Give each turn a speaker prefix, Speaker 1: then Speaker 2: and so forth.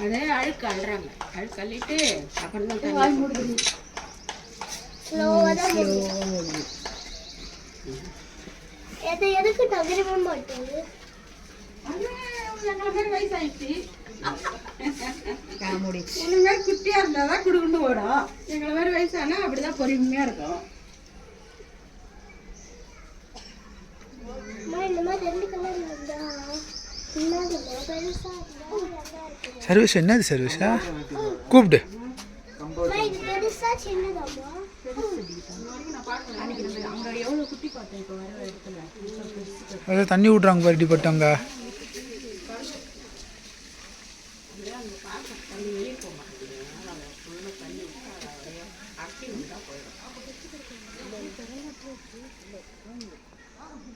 Speaker 1: அதே அழுக்கு அள்ளுறாங்க. அழுக்கு அள்ளிட்டு அப்புறம் தான் தண்ணி மூடுது.
Speaker 2: எதுக்கு தகுதிமே மாட்டேங்குது?
Speaker 1: வயசாயிடுச்சு. குட்டியா இருந்தாதான் குடுக்குண்டு ஓடும். எங்களை மாதிரி வயசானா அப்படிதான் பொறுமையா இருக்கும்.
Speaker 3: சர்வீஸ் என்னது சர்வீஸா? கூப்பிடு. அதான் தண்ணி விட்றாங்க பாரு டிப்பட்டவங்க.
Speaker 1: போயிடும்.